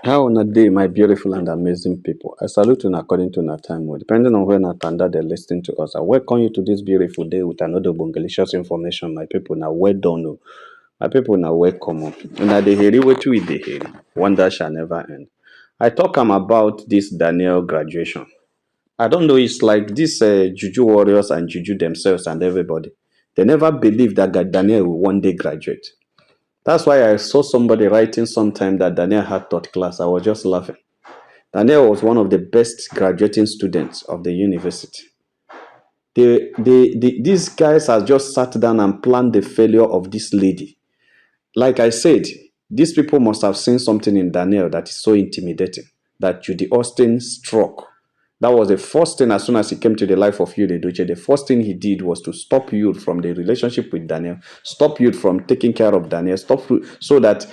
How on a day, my beautiful and amazing people. I salute you according to our time. Depending on when Natanda they're listening to us. I welcome you to this beautiful day with another bongalicious information. My people now well done. Oh. My people now welcome. Oh. Now they hear what we they hear. Wonder shall never end. I talk about this Danielle graduation. I don't know. It's like this juju warriors and juju themselves and everybody. They never believe that Danielle will one day graduate. That's why I saw somebody writing sometime that Danielle had taught class. I was just laughing. Danielle was one of the best graduating students of the university. These guys have just sat down and planned the failure of this lady. Like I said, these people must have seen something in Danielle that is so intimidating that Judy Austin struck. That was the first thing as soon as he came to the life of Yul Edochie. The first thing he did was to stop Yul from the relationship with Danielle, stop Yul from taking care of Danielle, so that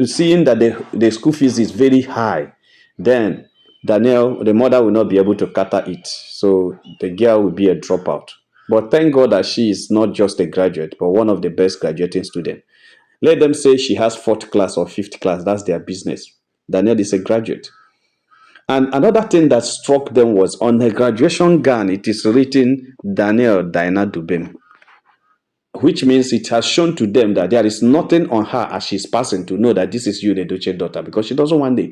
seeing that the school fees is very high, then Danielle, the mother will not be able to cater it. So the girl will be a dropout. But thank God that she is not just a graduate, but one of the best graduating students. Let them say she has fourth class or fifth class. That's their business. Danielle is a graduate. And another thing that struck them was on her graduation gown, it is written Danielle Diana Dubem, which means it has shown to them that there is nothing on her as she's passing to know that this is Yul Edochie's daughter, because she doesn't want it.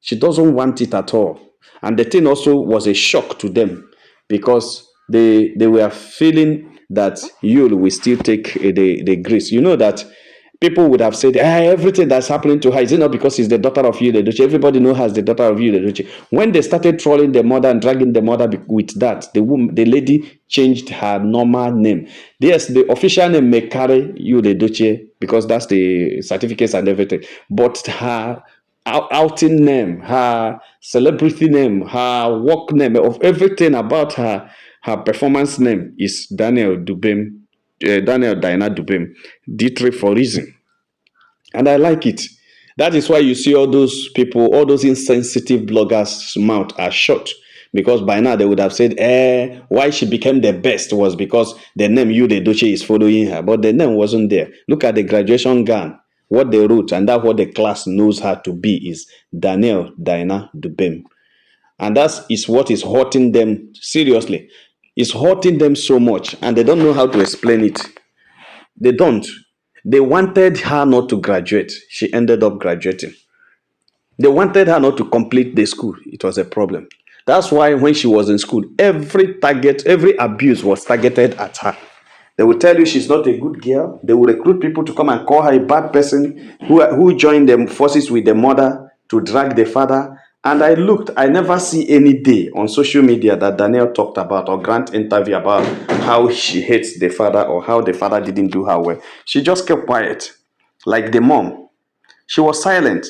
She doesn't want it at all. And the thing also was a shock to them because they were feeling that Yul will still take the grace. You know that people would have said, everything that's happening to her, is it not because she's the daughter of Yul Edochie? Everybody knows her as the daughter of Yul Edochie. When they started trolling the mother and dragging the mother with that, the lady changed her normal name. Yes, the official name may carry Yul Edochie because that's the certificates and everything. But her outing name, her celebrity name, her work name, of everything about her performance name is Danielle Dubem, Danielle Diana Dubem, D3 for reason. And I like it. That is why you see all those people, all those insensitive bloggers' mouth are shut. Because by now they would have said, why she became the best was because the name Yul Edochie is following her. But the name wasn't there. Look at the graduation gown. What they wrote, and that's what the class knows her to be, is Danielle Diana Dubem. And that is what is hurting them seriously. It's hurting them so much, and they don't know how to explain it. They don't. They wanted her not to graduate. She ended up graduating. They wanted her not to complete the school. It was a problem. That's why when she was in school, every abuse was targeted at her. They will tell you she's not a good girl. They will recruit people to come and call her a bad person who joined the forces with the mother to drag the father. And I looked, I never see any day on social media that Danielle talked about or grant interview about how she hates the father or how the father didn't do her well. She just kept quiet, like the mom. She was silent.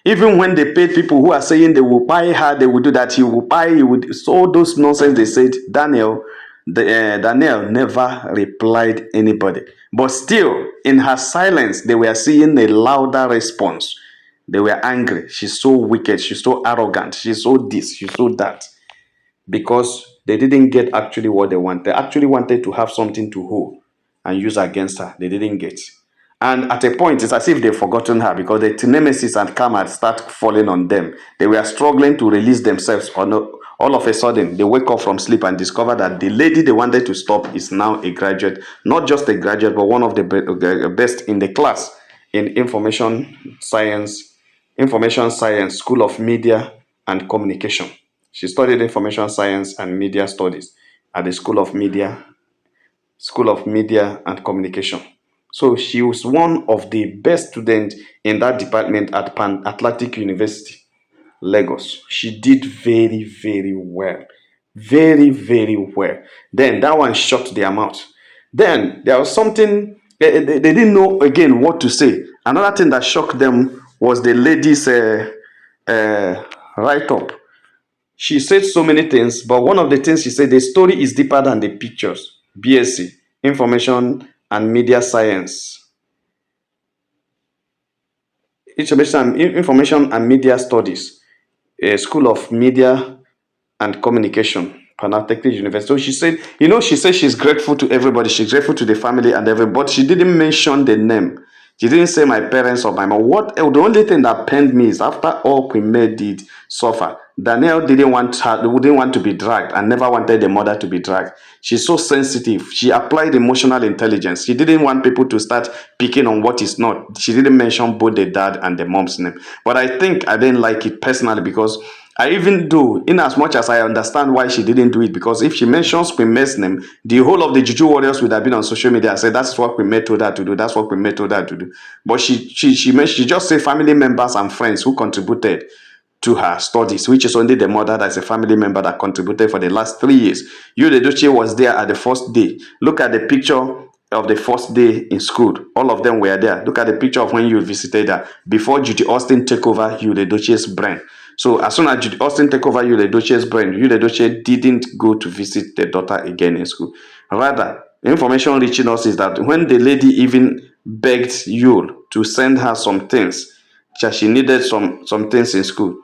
Even when they paid people who are saying they will buy her, they will do that, he will buy, he would. So all those nonsense they said, Danielle never replied anybody. But still, in her silence, they were seeing a louder response. They were angry. She's so wicked. She's so arrogant. She's so this. She's so that. Because they didn't get actually what they wanted. They actually wanted to have something to hold and use against her. They didn't get. And at a point, it's as if they've forgotten her because the nemesis and karma start falling on them. They were struggling to release themselves. All of a sudden, they wake up from sleep and discover that the lady they wanted to stop is now a graduate. Not just a graduate, but one of the best in the class in information science, School of Media and Communication. She studied information science and media studies at the School of Media and Communication. So she was one of the best students in that department at Pan Atlantic University, Lagos. She did very, very well. Very, very well. Then that one shut their mouth. Then there was something, they didn't know again what to say. Another thing that shocked them was the lady's write up. She said so many things, but one of the things she said, the story is deeper than the pictures. BSc, Information and Media Science. Information and Media Studies, a School of Media and Communication, Panatechnic University. So she said, she said she's grateful to everybody. She's grateful to the family and everybody. But she didn't mention the name. She didn't say my parents or my mom. What the only thing that pained me is after all Queen May did suffer, Danielle didn't want to be dragged and never wanted the mother to be dragged. She's so sensitive. She applied emotional intelligence. She didn't want people to start picking on what is not. She didn't mention both the dad and the mom's name. But I think I didn't like it personally because I even do, in as much as I understand why she didn't do it, because if she mentions Queen May's name, the whole of the Juju warriors would have been on social media and said that's what Queen May told her to do. That's what Queen May told her to do. But she just said family members and friends who contributed to her studies, which is only the mother that's a family member that contributed for the last 3 years. Yule Doche was there at the first day. Look at the picture of the first day in school. All of them were there. Look at the picture of when you visited her before Judy Austin took over Yule Doche's brain. So as soon as Judy Austin took over Yule Doche's brain, Yule Doche didn't go to visit the daughter again in school. Rather, the information reaching us is that when the lady even begged Yule to send her some things, that she needed some things in school,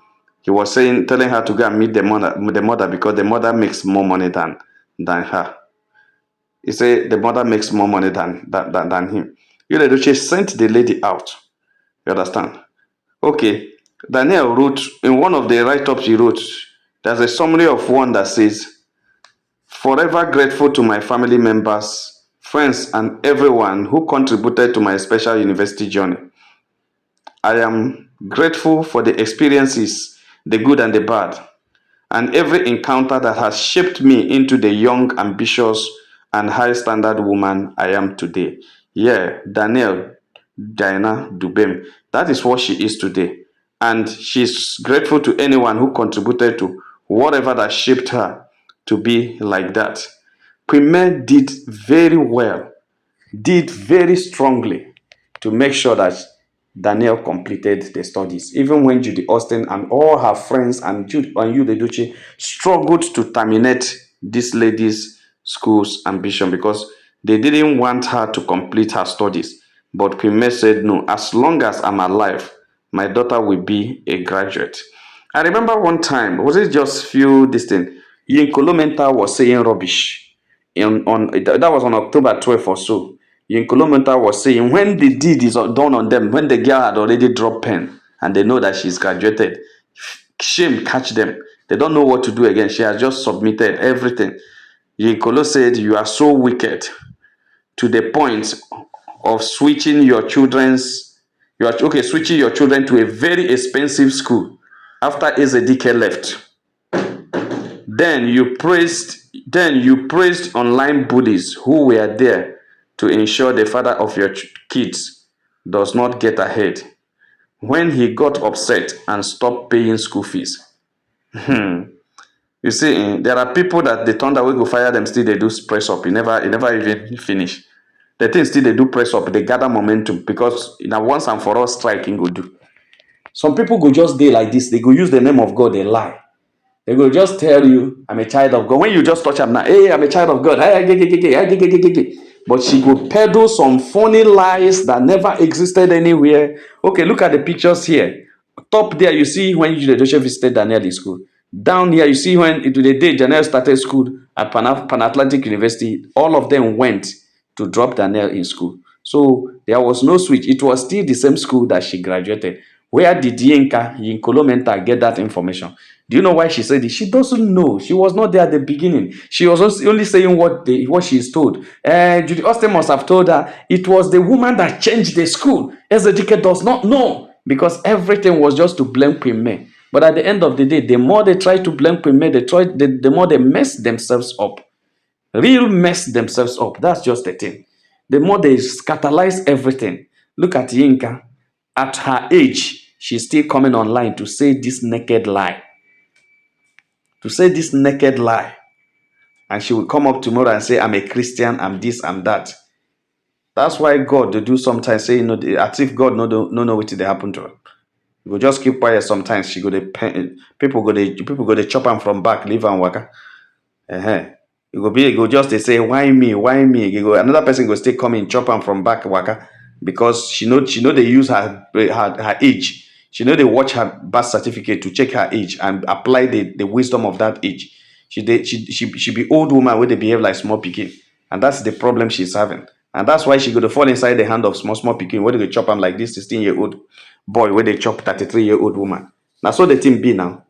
he was telling her to go and meet the mother because the mother makes more money than her. He said the mother makes more money than him. Yule Doche sent the lady out. You understand? Okay. Danielle wrote, in one of the write-ups he wrote, there's a summary of one that says, forever grateful to my family members, friends, and everyone who contributed to my special university journey. I am grateful for the experiences, the good and the bad, and every encounter that has shaped me into the young, ambitious, and high standard woman I am today. Yeah, Danielle Diana Dubem. That is what she is today. And she's grateful to anyone who contributed to whatever that shaped her to be like that. Queen May did very well, did very strongly to make sure that Danielle completed the studies. Even when Judy Austin and all her friends and Yude Duce struggled to terminate this lady's school's ambition because they didn't want her to complete her studies. But Queen May said, no, as long as I'm alive, my daughter will be a graduate. I remember one time, was it just few this thing? Yinka Mental was saying rubbish. That was on October 12th or so. Yinka Mental was saying when the deed is done on them, when the girl had already dropped pen and they know that she's graduated, shame catch them. They don't know what to do again. She has just submitted everything. Yinkolo said, you are so wicked to the point of switching your switching your children to a very expensive school after Ezedike left. Then you praised online bullies who were there to ensure the father of your kids does not get ahead. When he got upset and stopped paying school fees. You see, there are people that they turn away go fire them, still they do press up. You never even finish. The thing still they do press up, they gather momentum because once and for all striking go do. Some people go just day like this, they go use the name of God, they lie. They will just tell you, I'm a child of God. When you just touch them now, hey, I'm a child of God. But she could peddle some funny lies that never existed anywhere. Okay, look at the pictures here. Top there, you see when Joshua visited Danielle in school. Down here, you see when the day Danielle started school at Pan Atlantic University, all of them went to drop Danielle in school. So there was no switch. It was still the same school that she graduated. Where did Yinkolo Mental get that information? Do you know why she said it? She doesn't know. She was not there at the beginning. She was only saying what she is told. Judy Austin must have told her it was the woman that changed the school. Ezedike does not know because everything was just to blame Queen May. But at the end of the day, the more they try to blame Queen May, the more they mess themselves up. Real mess themselves up. That's just the thing. The more they scandalize everything. Look at Yinka. At her age, she's still coming online to say this naked lie. To say this naked lie. And she will come up tomorrow and say, I'm a Christian, I'm this, I'm that. That's why God they do sometimes say, as if God no know what they happen to her. You go just keep quiet sometimes. She go people go to chop them from back, leave and waka. You go just they say, why me? Why me? You go another person go stay coming, chop them from back waka. Because she know they use her age. She know they watch her birth certificate to check her age and apply the wisdom of that age. She be old woman where they behave like small pikin. And that's the problem she's having. And that's why she go to fall inside the hand of small, small picking, where they chop am like this 16-year-old boy, where they chop 33-year-old woman. Now so the thing be now.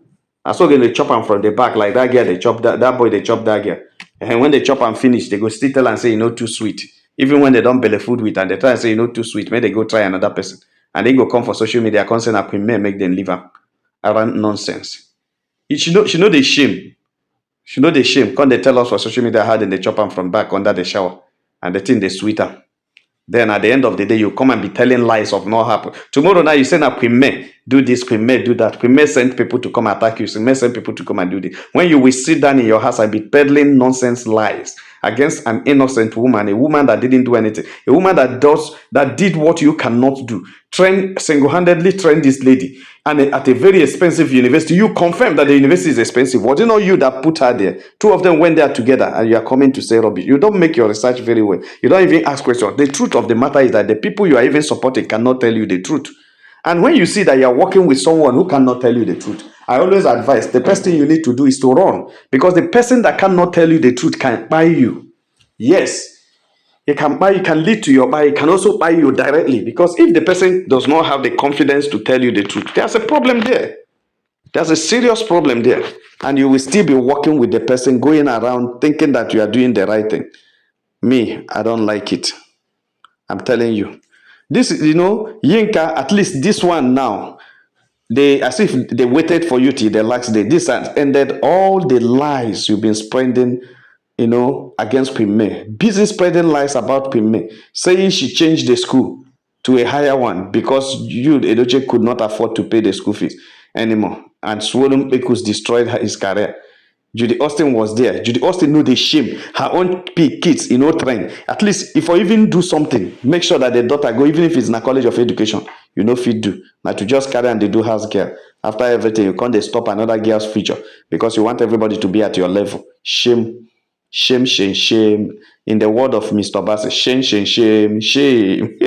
And so they chop am from the back, like that girl, they chop that boy, they chop that girl. And when they chop am finish, they go still tell and say, too sweet. Even when they don't belly food with and they try and say, too sweet, may they go try another person. And they go come for social media, concern up men, make them leave am around nonsense. She know the shame. She know the shame. Come they tell us for social media how they chop am from back under the shower. And the thing they sweet am. Then at the end of the day, you come and be telling lies of not happen. Tomorrow now you say now Queen May do this, Queen May do that. Queen May send people to come attack you. Queen May send people to come and do this. When you will sit down in your house and be peddling nonsense lies against an innocent woman, a woman that didn't do anything, a woman that did what you cannot do. Single-handedly train this lady, and at a very expensive university. You confirm that the university is expensive. Was it not you that put her there? Two of them went there together, and you are coming to say rubbish. You don't make your research very well. You don't even ask questions. The truth of the matter is that the people you are even supporting cannot tell you the truth. And when you see that you are working with someone who cannot tell you the truth, I always advise the best thing you need to do is to run, because the person that cannot tell you the truth can buy you. Yes, it can buy, it can lead to your buy, it can also buy you directly. Because if the person does not have the confidence to tell you the truth, there's a problem there. There's a serious problem there. And you will still be working with the person, going around thinking that you are doing the right thing. Me, I don't like it. I'm telling you. This, Yinka, at least this one now, they as if they waited for you till the last day. This has ended all the lies you've been spreading, against Queen May. Busy spreading lies about Queen May, saying she changed the school to a higher one because you, Edoche, could not afford to pay the school fees anymore. And Swollen Ekus destroyed his career. Judy Austin was there. Judy Austin knew the shame. Her own kids, train. At least if I even do something, make sure that the daughter go, even if it's in a college of education, fit do. Now to just carry and they do house girl. After everything, you can't stop another girl's future because you want everybody to be at your level. Shame, shame, shame, shame. In the word of Mr. Bassett, shame, shame, shame, shame.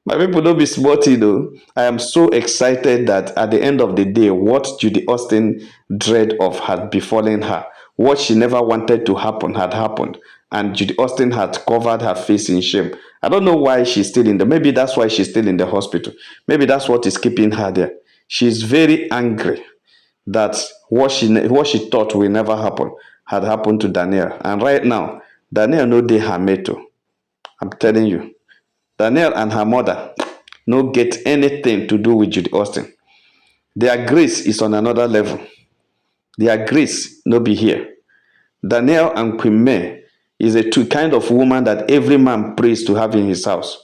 My people don't be sporty though. I am so excited that at the end of the day, what Judy Austin dread of had befallen her, what she never wanted to happen had happened, and Judy Austin had covered her face in shame. I don't know why she's still in there. Maybe that's why she's still in the hospital. Maybe that's what is keeping her there. She's very angry that what she thought will never happen had happened to Danielle. And right now, Danielle no dey her mate. I'm telling you. Danielle and her mother no get anything to do with Judy Austin. Their grace is on another level. Their grace no be here. Danielle and Queen May is a two kind of woman that every man prays to have in his house.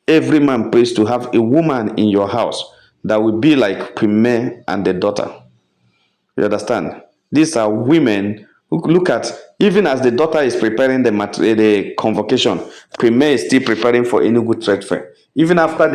Every man prays to have a woman in your house that will be like Queen May and the daughter. You understand? These are women who look at, even as the daughter is preparing the convocation, Queen May is still preparing for Enugu Trade Fair. Even after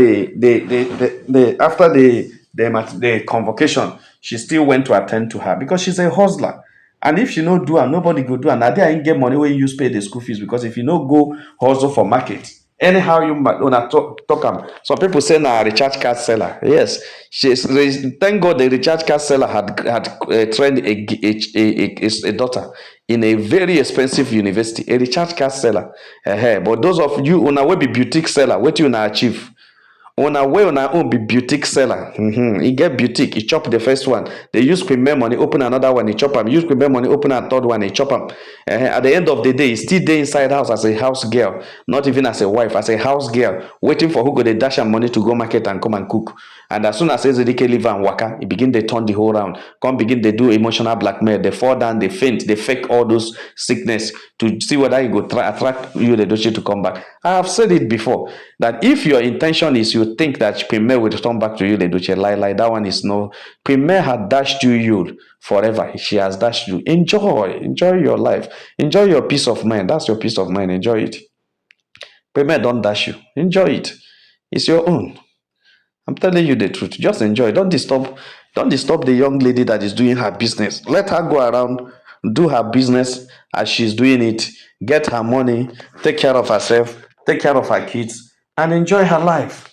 the convocation, she still went to attend to her because she's a hustler. And if she no do am, nobody go do am. Na there I get money when you use pay the school fees, because if you no go hustle for market, anyhow you una talk am. Some people say na recharge card seller. Yes, thank God the recharge card seller had trained a daughter in a very expensive university, a recharge card seller. But those of you una wey be boutique seller, wetin una achieve? Una way on our own be boutique seller. He get boutique, he chop the first one. They use premier money, open another one, he chop them. Use premier money, open a third one, he chop them. At the end of the day, he still there inside house as a house girl, not even as a wife, as a house girl, waiting for who go the dash and money to go market and come and cook. And as soon as Ezedike leave and waka, he begin they turn the whole round. Come begin they do emotional blackmail. They fall down, they faint, they fake all those sickness to see whether you go attract you the doche to come back. I have said it before that if your intention is you think that Premier will return back to you, the doche lie, that one is no. Premier had dashed you forever. She has dashed you. Enjoy your life. Enjoy your peace of mind. That's your peace of mind. Enjoy it. Premier don't dash you. Enjoy it. It's your own. I'm telling you the truth. Just enjoy. Don't disturb the young lady that is doing her business. Let her go around, do her business as she's doing it, get her money, take care of herself, take care of her kids, and enjoy her life.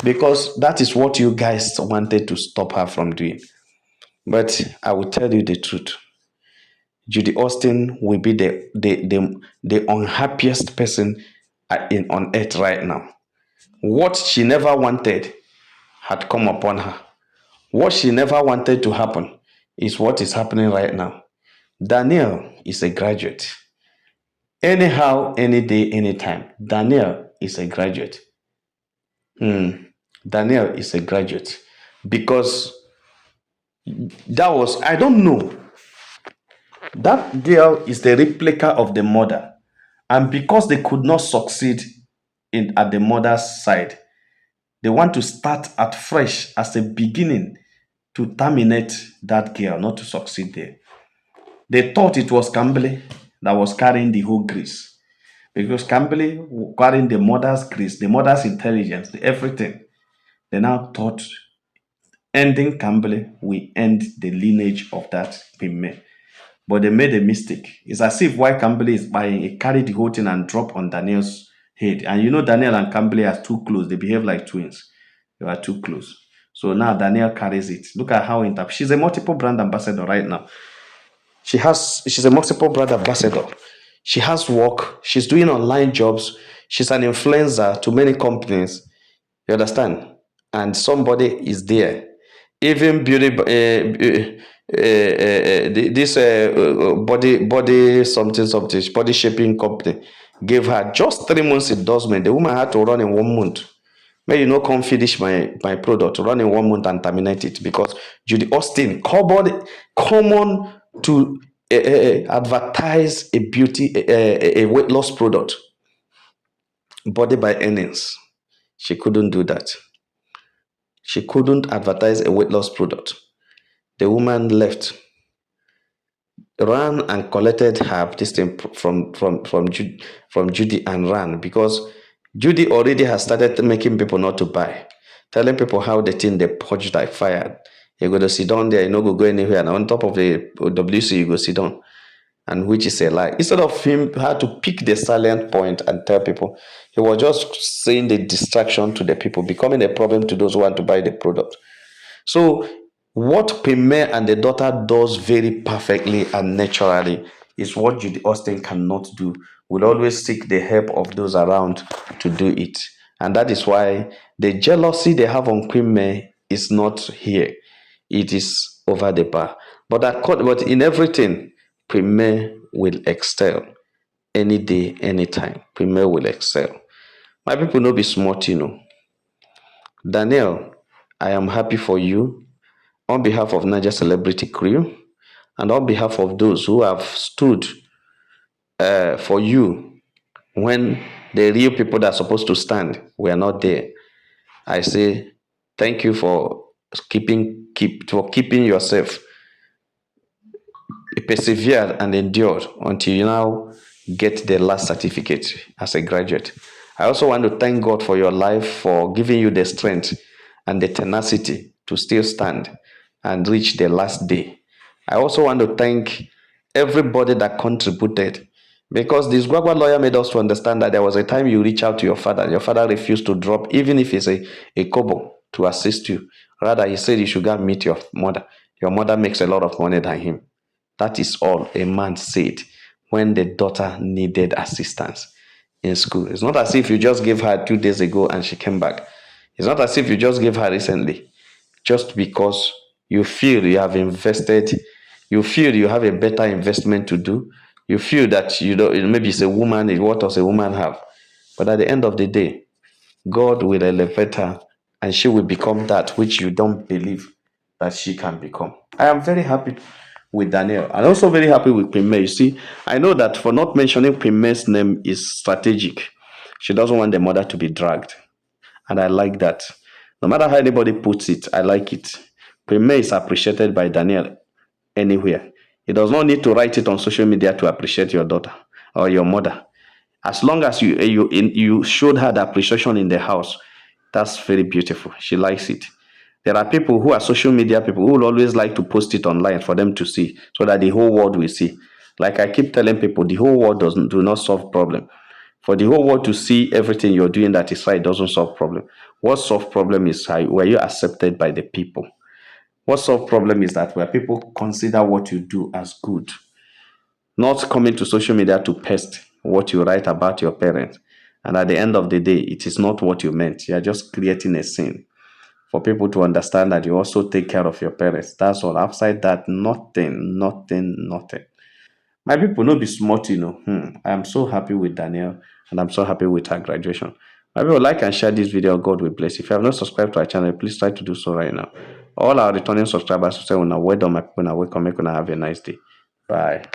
Because that is what you guys wanted to stop her from doing. But I will tell you the truth. Judy Austin will be the unhappiest person on earth right now. What she never wanted had come upon her. What she never wanted to happen is what is happening right now. Danielle is a graduate. Anyhow, any day, anytime. Danielle is a graduate. Danielle is a graduate. Because that was, I don't know. That girl is the replica of the mother. And because they could not succeed at the mother's side, they want to start at fresh as a beginning to terminate that girl, not to succeed there. They thought it was Campbell that was carrying the whole grace. Because Campbell carrying the mother's grace, the mother's intelligence, everything. They now thought ending Campbell will end the lineage of that women. But they made a mistake. It's as if while Campbell is buying, he carried the whole thing and dropped on Daniel's head. And you know Daniel and Campbell are too close. They behave like twins. They are too close. So now Danielle carries it. Look at how she's a multiple brand ambassador right now. She's a multiple brand ambassador. She has work. She's doing online jobs. She's an influencer to many companies. You understand? And somebody is there. Even beauty, this body something something body shaping company gave her just 3 months endorsement. The woman had to run in 1 month. May you not come finish my product, run in 1 month and terminate it because Judy Austin common to advertise a beauty a weight loss product, body by earnings. She couldn't do that. She couldn't advertise a weight loss product. The woman left, ran and collected her this thing from Judy and ran because Judy already has started making people not to buy, telling people how the thing they purged like fire. You go to sit down there, you know, go anywhere, and on top of the WC, you go sit down, and which is a lie. Instead of him had to pick the salient point and tell people, he was just saying the distraction to the people, becoming a problem to those who want to buy the product. So what Premier and the daughter does very perfectly and naturally is what Judy Austin cannot do. Will always seek the help of those around to do it. And that is why the jealousy they have on Queen May is not here. It is over the bar. But in everything, Premier will excel. Any day, anytime. Premier will excel. My people no be smart, you know. Danielle, I am happy for you on behalf of Niger Celebrity Crew and on behalf of those who have stood for you when the real people that are supposed to stand were not there. I say thank you for keeping yourself persevered and endured until you now get the last certificate as a graduate. I also want to thank God for your life, for giving you the strength and the tenacity to still stand and reach the last day. I also want to thank everybody that contributed because this Gwagwa lawyer made us to understand that there was a time you reach out to your father. Your father refused to drop, even if it's a kobo, to assist you. Rather, he said you should go and meet your mother. Your mother makes a lot of money than him. That is all a man said when the daughter needed assistance in school. It's not as if you just gave her 2 days ago and she came back. It's not as if you just gave her recently. Just because you feel you have invested, you feel you have a better investment to do, you feel that you know maybe it's a woman, what does a woman have? But at the end of the day, God will elevate her and she will become that which you don't believe that she can become. I am very happy with Danielle and also very happy with Premier. You see, I know that for not mentioning Premier's name is strategic. She doesn't want the mother to be dragged. And I like that. No matter how anybody puts it, I like it. Premier is appreciated by Danielle anywhere. He does not need to write it on social media to appreciate your daughter or your mother. As long as you showed her the appreciation in the house, that's very beautiful. She likes it. There are people who are social media people who will always like to post it online for them to see so that the whole world will see. Like I keep telling people, the whole world do not solve problem. For the whole world to see everything you're doing that is right doesn't solve problem. What solve problem is how were you accepted by the people? What solve problem is that where people consider what you do as good. Not coming to social media to pest what you write about your parents. And at the end of the day, it is not what you meant. You are just creating a scene for people to understand that you also take care of your parents. That's all. Outside that, nothing, nothing, nothing. My people, no be smart, you know. I am so happy with Danielle and I'm so happy with her graduation. My people, like and share this video. God will bless. If you have not subscribed to our channel, please try to do so right now. All our returning subscribers say, well done, my people, now welcome. Make una have a nice day. Bye.